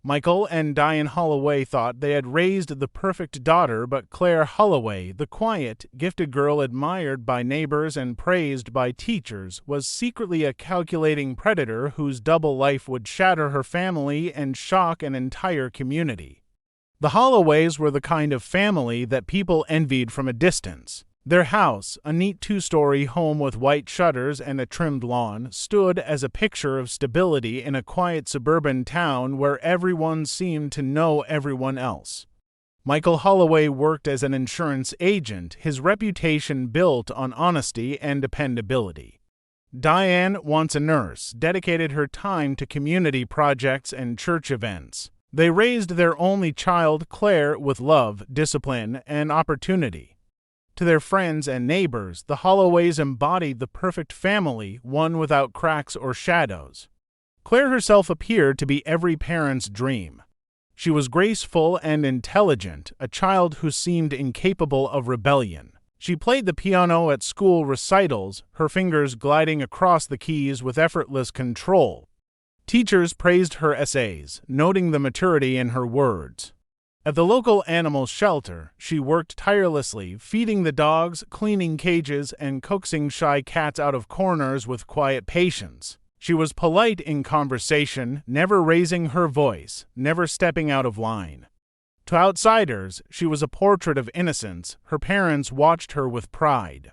Michael and Diane Holloway thought they had raised the perfect daughter, but Claire Holloway, the quiet, gifted girl admired by neighbors and praised by teachers, was secretly a calculating predator whose double life would shatter her family and shock an entire community. The Holloways were the kind of family that people envied from a distance. Their house, a neat two-story home with white shutters and a trimmed lawn, stood as a picture of stability in a quiet suburban town where everyone seemed to know everyone else. Michael Holloway worked as an insurance agent, his reputation built on honesty and dependability. Diane, once a nurse, dedicated her time to community projects and church events. They raised their only child, Claire, with love, discipline, and opportunity. To their friends and neighbors, the Holloways embodied the perfect family, one without cracks or shadows. Claire herself appeared to be every parent's dream. She was graceful and intelligent, a child who seemed incapable of rebellion. She played the piano at school recitals, her fingers gliding across the keys with effortless control. Teachers praised her essays, noting the maturity in her words. At the local animal shelter, she worked tirelessly, feeding the dogs, cleaning cages, and coaxing shy cats out of corners with quiet patience. She was polite in conversation, never raising her voice, never stepping out of line. To outsiders, she was a portrait of innocence. Her parents watched her with pride.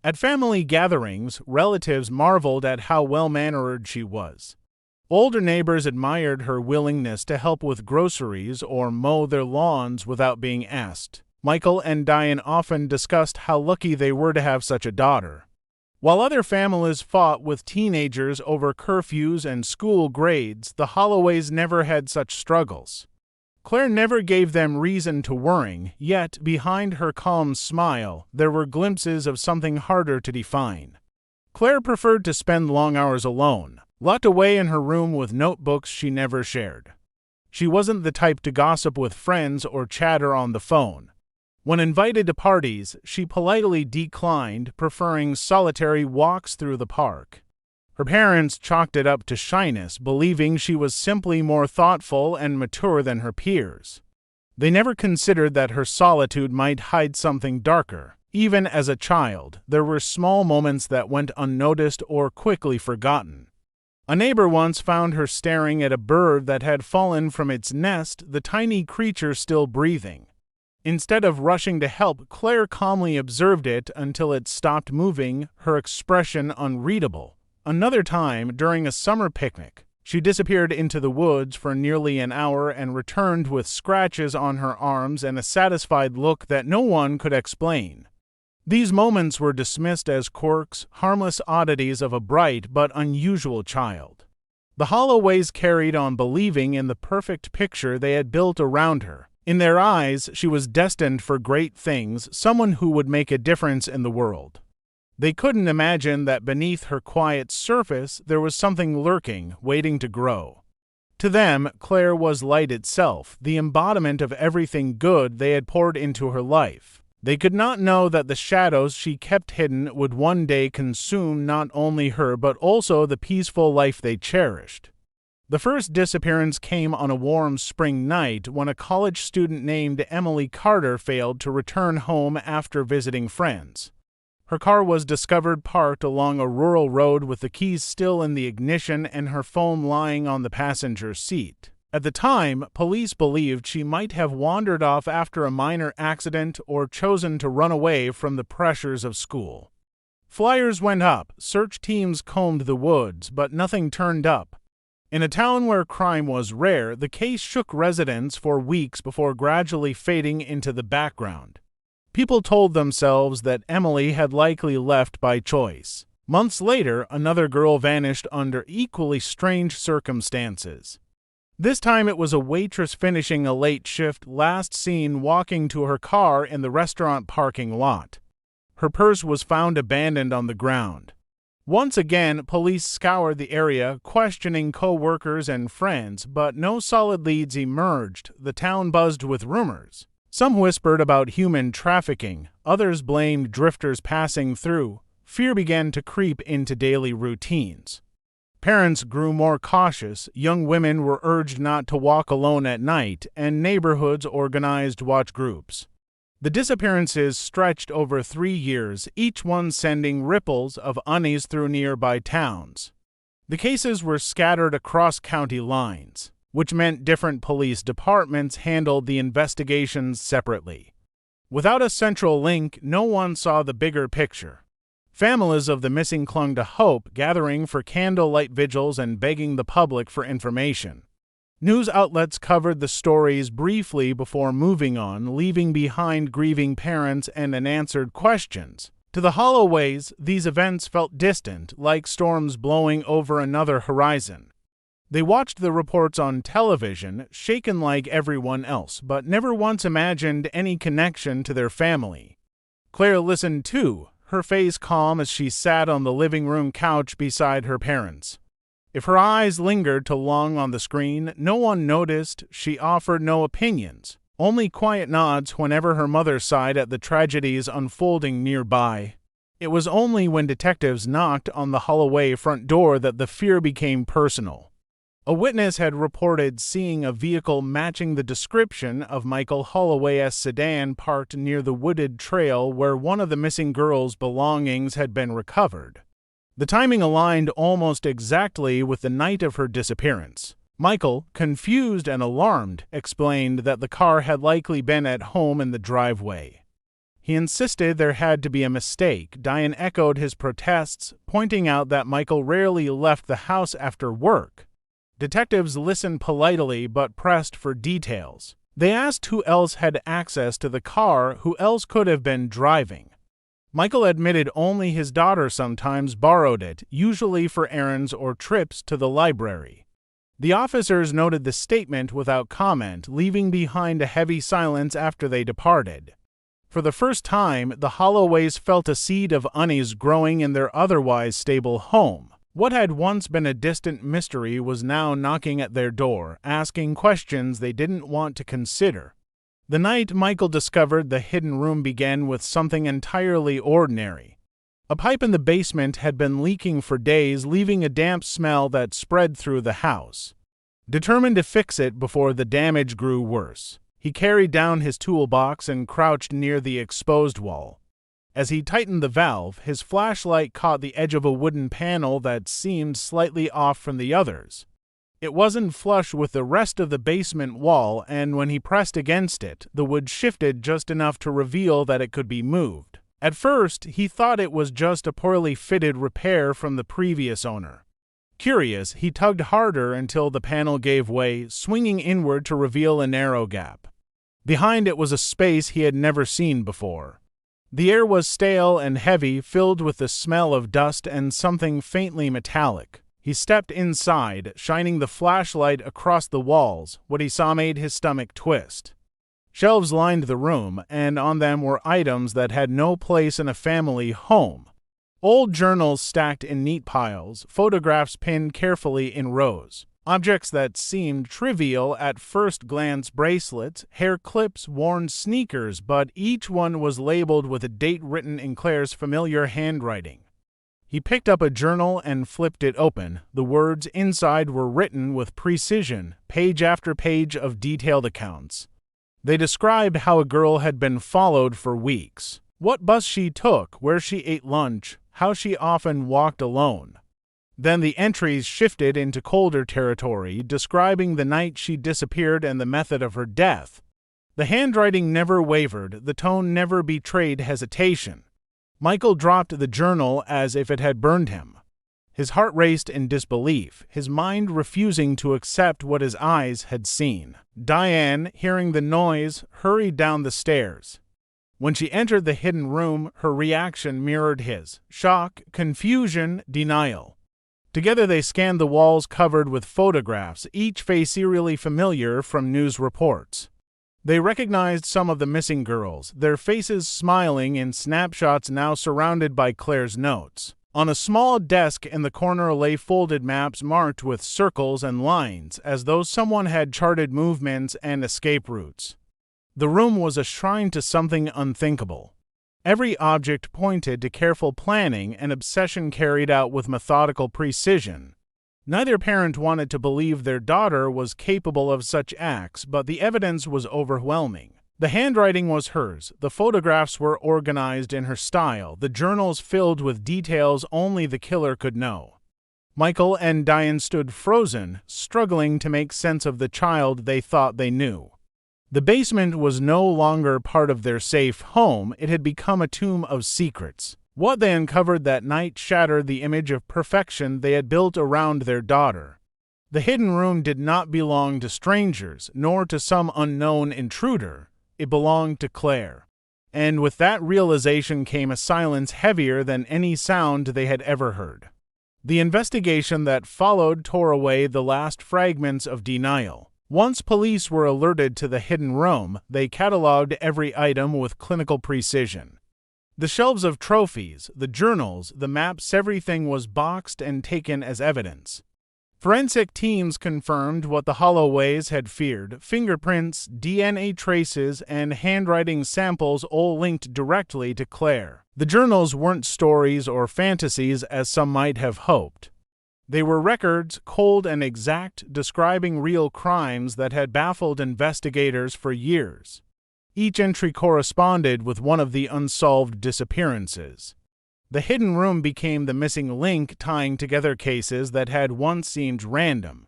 At family gatherings, relatives marveled at how well-mannered she was. Older neighbors admired her willingness to help with groceries or mow their lawns without being asked. Michael and Diane often discussed how lucky they were to have such a daughter. While other families fought with teenagers over curfews and school grades, the Holloways never had such struggles. Claire never gave them reason to worry, yet behind her calm smile, there were glimpses of something harder to define. Claire preferred to spend long hours alone, locked away in her room with notebooks she never shared. She wasn't the type to gossip with friends or chatter on the phone. When invited to parties, she politely declined, preferring solitary walks through the park. Her parents chalked it up to shyness, believing she was simply more thoughtful and mature than her peers. They never considered that her solitude might hide something darker. Even as a child, there were small moments that went unnoticed or quickly forgotten. A neighbor once found her staring at a bird that had fallen from its nest, the tiny creature still breathing. Instead of rushing to help, Claire calmly observed it until it stopped moving, her expression unreadable. Another time, during a summer picnic, she disappeared into the woods for nearly an hour and returned with scratches on her arms and a satisfied look that no one could explain. These moments were dismissed as quirks, harmless oddities of a bright but unusual child. The Holloways carried on believing in the perfect picture they had built around her. In their eyes, she was destined for great things, someone who would make a difference in the world. They couldn't imagine that beneath her quiet surface there was something lurking, waiting to grow. To them, Claire was light itself, the embodiment of everything good they had poured into her life. They could not know that the shadows she kept hidden would one day consume not only her but also the peaceful life they cherished. The first disappearance came on a warm spring night when a college student named Emily Carter failed to return home after visiting friends. Her car was discovered parked along a rural road with the keys still in the ignition and her phone lying on the passenger seat. At the time, police believed she might have wandered off after a minor accident or chosen to run away from the pressures of school. Flyers went up, search teams combed the woods, but nothing turned up. In a town where crime was rare, the case shook residents for weeks before gradually fading into the background. People told themselves that Emily had likely left by choice. Months later, another girl vanished under equally strange circumstances. This time it was a waitress finishing a late shift, last seen walking to her car in the restaurant parking lot. Her purse was found abandoned on the ground. Once again, police scoured the area, questioning co-workers and friends, but no solid leads emerged. The town buzzed with rumors. Some whispered about human trafficking, others blamed drifters passing through. Fear began to creep into daily routines. Parents grew more cautious, young women were urged not to walk alone at night, and neighborhoods organized watch groups. The disappearances stretched over 3 years, each one sending ripples of unease through nearby towns. The cases were scattered across county lines, which meant different police departments handled the investigations separately. Without a central link, no one saw the bigger picture. Families of the missing clung to hope, gathering for candlelight vigils and begging the public for information. News outlets covered the stories briefly before moving on, leaving behind grieving parents and unanswered questions. To the Holloways, these events felt distant, like storms blowing over another horizon. They watched the reports on television, shaken like everyone else, but never once imagined any connection to their family. Claire listened too, her face calm as she sat on the living room couch beside her parents. If her eyes lingered too long on the screen, no one noticed. She offered no opinions, only quiet nods whenever her mother sighed at the tragedies unfolding nearby. It was only when detectives knocked on the Holloway front door that the fear became personal. A witness had reported seeing a vehicle matching the description of Michael Holloway's sedan parked near the wooded trail where one of the missing girl's belongings had been recovered. The timing aligned almost exactly with the night of her disappearance. Michael, confused and alarmed, explained that the car had likely been at home in the driveway. He insisted there had to be a mistake. Diane echoed his protests, pointing out that Michael rarely left the house after work. Detectives listened politely but pressed for details. They asked who else had access to the car, who else could have been driving. Michael admitted only his daughter sometimes borrowed it, usually for errands or trips to the library. The officers noted the statement without comment, leaving behind a heavy silence after they departed. For the first time, the Holloways felt a seed of unease growing in their otherwise stable home. What had once been a distant mystery was now knocking at their door, asking questions they didn't want to consider. The night Michael discovered the hidden room began with something entirely ordinary. A pipe in the basement had been leaking for days, leaving a damp smell that spread through the house. Determined to fix it before the damage grew worse, he carried down his toolbox and crouched near the exposed wall. As he tightened the valve, his flashlight caught the edge of a wooden panel that seemed slightly off from the others. It wasn't flush with the rest of the basement wall, and when he pressed against it, the wood shifted just enough to reveal that it could be moved. At first, he thought it was just a poorly fitted repair from the previous owner. Curious, he tugged harder until the panel gave way, swinging inward to reveal a narrow gap. Behind it was a space he had never seen before. The air was stale and heavy, filled with the smell of dust and something faintly metallic. He stepped inside, shining the flashlight across the walls. What he saw made his stomach twist. Shelves lined the room, and on them were items that had no place in a family home. Old journals stacked in neat piles, photographs pinned carefully in rows. Objects that seemed trivial at first glance: bracelets, hair clips, worn sneakers, but each one was labeled with a date written in Claire's familiar handwriting. He picked up a journal and flipped it open. The words inside were written with precision, page after page of detailed accounts. They described how a girl had been followed for weeks, what bus she took, where she ate lunch, how she often walked alone. Then the entries shifted into colder territory, describing the night she disappeared and the method of her death. The handwriting never wavered, the tone never betrayed hesitation. Michael dropped the journal as if it had burned him. His heart raced in disbelief, his mind refusing to accept what his eyes had seen. Diane, hearing the noise, hurried down the stairs. When she entered the hidden room, her reaction mirrored his: shock, confusion, denial. Together they scanned the walls covered with photographs, each face eerily familiar from news reports. They recognized some of the missing girls, their faces smiling in snapshots now surrounded by Claire's notes. On a small desk in the corner lay folded maps marked with circles and lines, as though someone had charted movements and escape routes. The room was a shrine to something unthinkable. Every object pointed to careful planning and obsession carried out with methodical precision. Neither parent wanted to believe their daughter was capable of such acts, but the evidence was overwhelming. The handwriting was hers, the photographs were organized in her style, the journals filled with details only the killer could know. Michael and Diane stood frozen, struggling to make sense of the child they thought they knew. The basement was no longer part of their safe home, it had become a tomb of secrets. What they uncovered that night shattered the image of perfection they had built around their daughter. The hidden room did not belong to strangers, nor to some unknown intruder. It belonged to Claire. And with that realization came a silence heavier than any sound they had ever heard. The investigation that followed tore away the last fragments of denial. Once police were alerted to the hidden room, they cataloged every item with clinical precision. The shelves of trophies, the journals, the maps, everything was boxed and taken as evidence. Forensic teams confirmed what the Holloways had feared. Fingerprints, DNA traces, and handwriting samples all linked directly to Claire. The journals weren't stories or fantasies as some might have hoped. They were records, cold and exact, describing real crimes that had baffled investigators for years. Each entry corresponded with one of the unsolved disappearances. The hidden room became the missing link tying together cases that had once seemed random.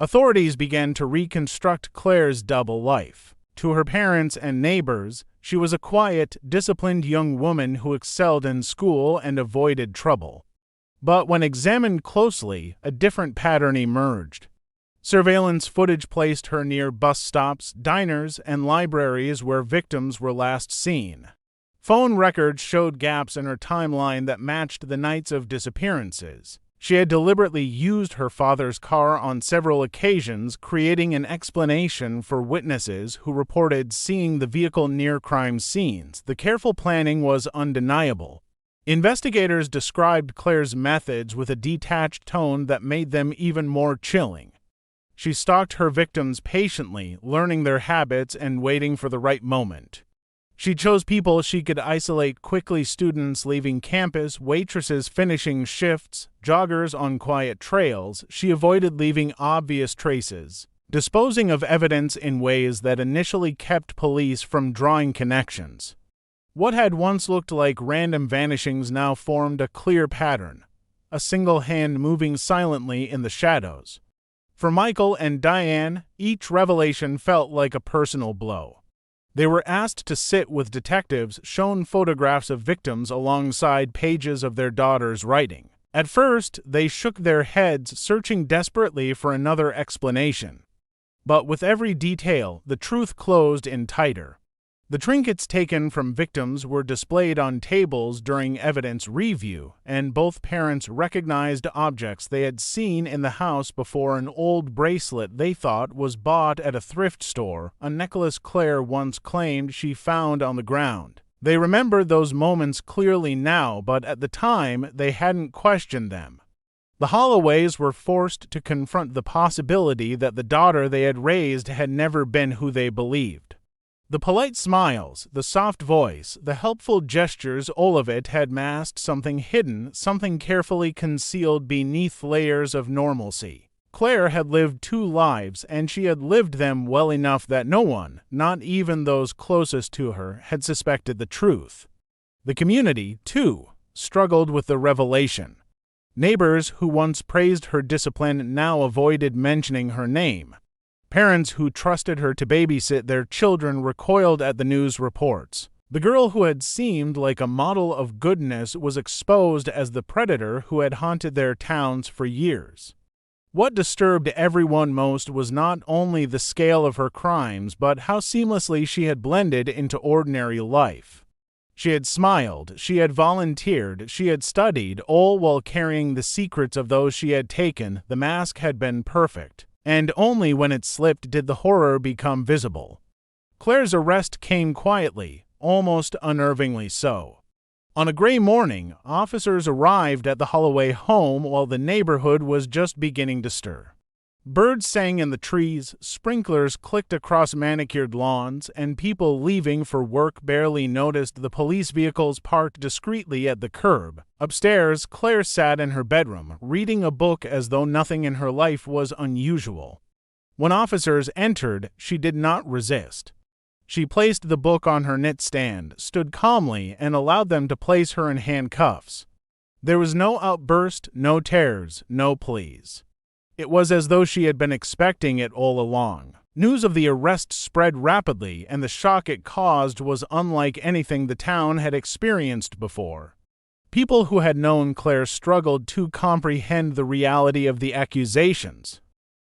Authorities began to reconstruct Claire's double life. To her parents and neighbors, she was a quiet, disciplined young woman who excelled in school and avoided trouble. But when examined closely, a different pattern emerged. Surveillance footage placed her near bus stops, diners, and libraries where victims were last seen. Phone records showed gaps in her timeline that matched the nights of disappearances. She had deliberately used her father's car on several occasions, creating an explanation for witnesses who reported seeing the vehicle near crime scenes. The careful planning was undeniable. Investigators described Claire's methods with a detached tone that made them even more chilling. She stalked her victims patiently, learning their habits and waiting for the right moment. She chose people she could isolate quickly: students leaving campus, waitresses finishing shifts, joggers on quiet trails. She avoided leaving obvious traces, disposing of evidence in ways that initially kept police from drawing connections. What had once looked like random vanishings now formed a clear pattern, a single hand moving silently in the shadows. For Michael and Diane, each revelation felt like a personal blow. They were asked to sit with detectives, shown photographs of victims alongside pages of their daughter's writing. At first, they shook their heads, searching desperately for another explanation. But with every detail, the truth closed in tighter. The trinkets taken from victims were displayed on tables during evidence review, and both parents recognized objects they had seen in the house before: an old bracelet they thought was bought at a thrift store, a necklace Claire once claimed she found on the ground. They remembered those moments clearly now, but at the time they hadn't questioned them. The Holloways were forced to confront the possibility that the daughter they had raised had never been who they believed. The polite smiles, the soft voice, the helpful gestures, all of it had masked something hidden, something carefully concealed beneath layers of normalcy. Claire had lived two lives, and she had lived them well enough that no one, not even those closest to her, had suspected the truth. The community, too, struggled with the revelation. Neighbors who once praised her discipline now avoided mentioning her name. Parents who trusted her to babysit their children recoiled at the news reports. The girl who had seemed like a model of goodness was exposed as the predator who had haunted their towns for years. What disturbed everyone most was not only the scale of her crimes, but how seamlessly she had blended into ordinary life. She had smiled, she had volunteered, she had studied, all while carrying the secrets of those she had taken. The mask had been perfect, and only when it slipped did the horror become visible. Claire's arrest came quietly, almost unnervingly so. On a gray morning, officers arrived at the Holloway home while the neighborhood was just beginning to stir. Birds sang in the trees, sprinklers clicked across manicured lawns, and people leaving for work barely noticed the police vehicles parked discreetly at the curb. Upstairs, Claire sat in her bedroom, reading a book as though nothing in her life was unusual. When officers entered, she did not resist. She placed the book on her knit-stand, stood calmly, and allowed them to place her in handcuffs. There was no outburst, no tears, no pleas. It was as though she had been expecting it all along. News of the arrest spread rapidly, and the shock it caused was unlike anything the town had experienced before. People who had known Claire struggled to comprehend the reality of the accusations.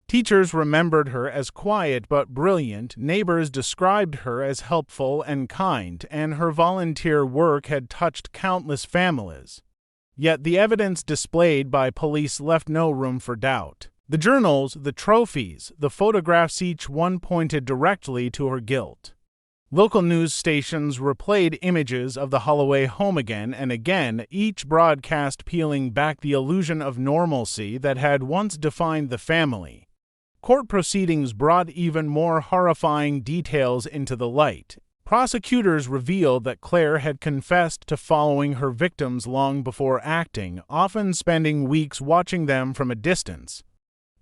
Teachers remembered her as quiet but brilliant, neighbors described her as helpful and kind, and her volunteer work had touched countless families. Yet the evidence displayed by police left no room for doubt. The journals, the trophies, the photographs, each one pointed directly to her guilt. Local news stations replayed images of the Holloway home again and again, each broadcast peeling back the illusion of normalcy that had once defined the family. Court proceedings brought even more horrifying details into the light. Prosecutors revealed that Claire had confessed to following her victims long before acting, often spending weeks watching them from a distance.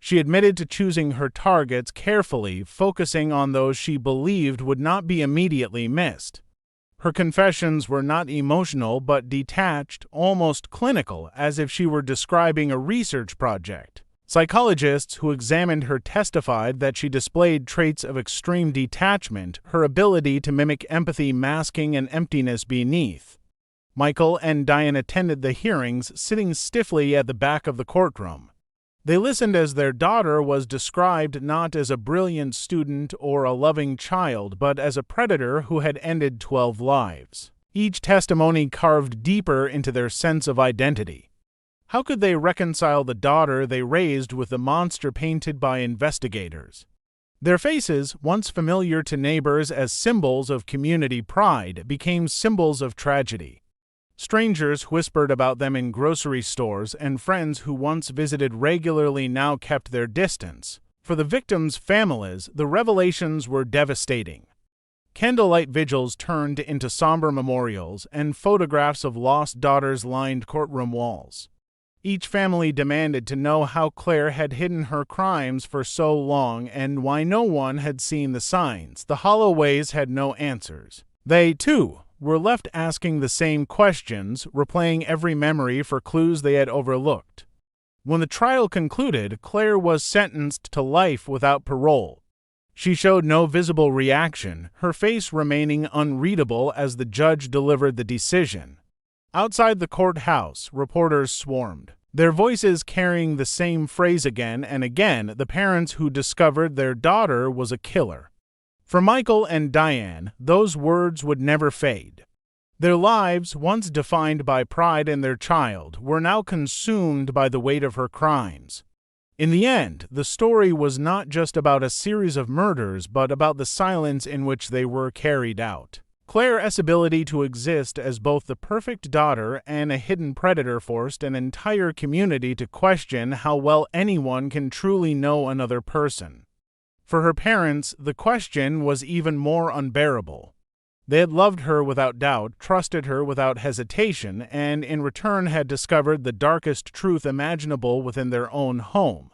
She admitted to choosing her targets carefully, focusing on those she believed would not be immediately missed. Her confessions were not emotional but detached, almost clinical, as if she were describing a research project. Psychologists who examined her testified that she displayed traits of extreme detachment, her ability to mimic empathy masking an emptiness beneath. Michael and Diane attended the hearings, sitting stiffly at the back of the courtroom. They listened as their daughter was described not as a brilliant student or a loving child, but as a predator who had ended 12 lives. Each testimony carved deeper into their sense of identity. How could they reconcile the daughter they raised with the monster painted by investigators? Their faces, once familiar to neighbors as symbols of community pride, became symbols of tragedy. Strangers whispered about them in grocery stores, and friends who once visited regularly now kept their distance. For the victims' families, the revelations were devastating. Candlelight vigils turned into somber memorials, and photographs of lost daughters lined courtroom walls. Each family demanded to know how Claire had hidden her crimes for so long and why no one had seen the signs. The Holloways had no answers. They, too, were left asking the same questions, replaying every memory for clues they had overlooked. When the trial concluded, Claire was sentenced to life without parole. She showed no visible reaction, her face remaining unreadable as the judge delivered the decision. Outside the courthouse, reporters swarmed, their voices carrying the same phrase again and again, the parents who discovered their daughter was a killer. For Michael and Diane, those words would never fade. Their lives, once defined by pride in their child, were now consumed by the weight of her crimes. In the end, the story was not just about a series of murders, but about the silence in which they were carried out. Claire's ability to exist as both the perfect daughter and a hidden predator forced an entire community to question how well anyone can truly know another person. For her parents, the question was even more unbearable. They had loved her without doubt, trusted her without hesitation, and in return had discovered the darkest truth imaginable within their own home.